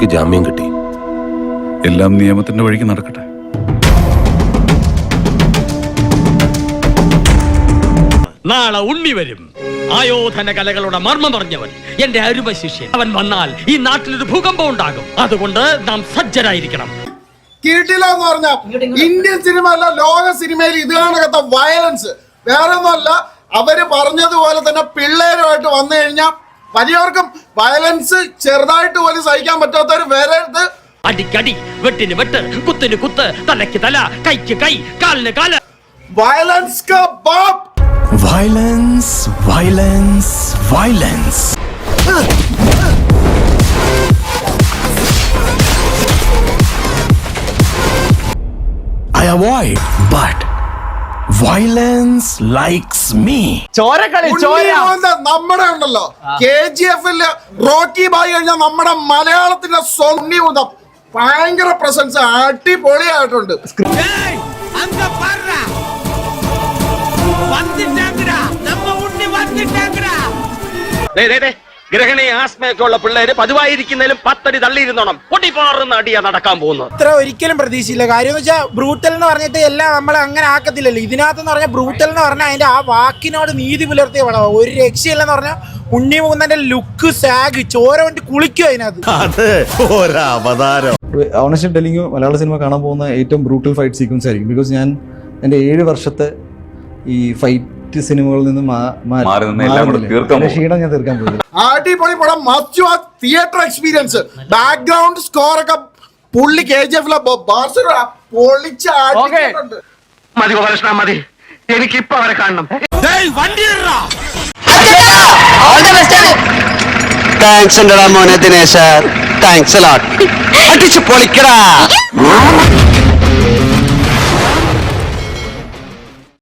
എനിക്ക് ജാമ്യം കിട്ടി. എല്ലാം നിയമത്തിന്റെ വഴിക്ക് നടക്കട്ടെ. നാളെ ഉണ്ണി വരും. ആയോധന കലകളുടെ മർമ്മം പറഞ്ഞവൻ, എന്റെ അരുമ ശിഷ്യൻ. അവൻ വന്നാൽ ഈ നാട്ടിലൊരു ഭൂകമ്പം ഉണ്ടാകും. അതുകൊണ്ട് നാം സജ്ജരായിരിക്കണം. കീട്ടില്ലെന്ന് പറഞ്ഞാൽ ഇന്ത്യൻ സിനിമ അല്ല, ലോക സിനിമയിൽ ഇത് കാണക്കത്തെ വയലൻസ് വേറെ ഒന്നുമല്ല. അവര് പറഞ്ഞതുപോലെ തന്നെ പിള്ളേരുമായിട്ട് വന്നു കഴിഞ്ഞാൽ വലിയവർക്കും വയലൻസ് ചെറുതായിട്ട് പോലും സഹിക്കാൻ പറ്റാത്തവർ വരരുത്. അടിക്കടി, വെട്ടിന് വെട്ട്, കുത്തിന് കുത്ത്, തലയ്ക്ക് തല, കൈക്ക് കൈ, കാലിന് കാല്. വയലൻസ് കാ bap. Violence, violence, violence. I avoid, but violence likes me. നമ്മുടെ ഉണ്ടല്ലോ KGF റോക്കി ബായി കഴിഞ്ഞാൽ നമ്മുടെ മലയാളത്തിന്റെ സ്വണ്ണിമുതം ഭയങ്കര പ്രസൻസ് അടിപൊളിയായിട്ടുണ്ട്. ഗ്രഹണി ആസ്മയൊക്കെ ഉള്ള പിള്ളേര് പതിവായിരിക്കുന്നതിലും 10 അടി തള്ളിയിരുന്നോണം പൊട്ടിപ്പാറുന്ന അടിയാ നടക്കാൻ പോകുന്നത്. ഇത്ര ഒരിക്കലും പ്രതീക്ഷയില്ല. കാര്യം എന്ന് വെച്ചാൽ ബ്രൂട്ടൽ എന്ന് പറഞ്ഞിട്ട് എല്ലാം നമ്മൾ അങ്ങനെ ആക്കത്തില്ലല്ലോ. ഇതിനകത്തെന്ന് പറഞ്ഞാൽ ബ്രൂട്ടൽ എന്ന് പറഞ്ഞാൽ അതിന്റെ ആ വാക്കിനോട് നീതി പുലർത്തിയ പടം. ഒരു രക്ഷയില്ലെന്ന് പറഞ്ഞാൽ ഉണ്ണി മൂന്നന്റെ ലുക്ക് സാഗ് ചോര കൊണ്ട് കുളിക്കും അതിനകത്ത്. Honestly telling you, Malayala cinema കാണാൻ പോകുന്ന ഏറ്റവും ബ്രൂട്ടൽ ഫൈറ്റ് സീക്വൻസ് ആയിരിക്കും. ബിക്കോസ് ഞാൻ എൻ്റെ 7 വർഷത്തെ ഈ ഫൈറ്റ് സിനിമകളിൽ നിന്ന് ക്ഷീണം ഞാൻ തീർക്കാൻ പോകുന്നത്. അടിപൊളി പടം, must watch theatre experience. Background score ഒക്കെ പുള്ളി KGF പൊളിച്ച് ആടിയിട്ടുണ്ട്. മതി ഗോപാലകൃഷ്ണ, മതി. എനിക്കിപ്പോ അവരെ കാണണം. താങ്ക്സ് ഉണ്ടടാ മോനെ ദിനേശ, താങ്ക്സ് അടിച്ചു പൊളിക്കടാ.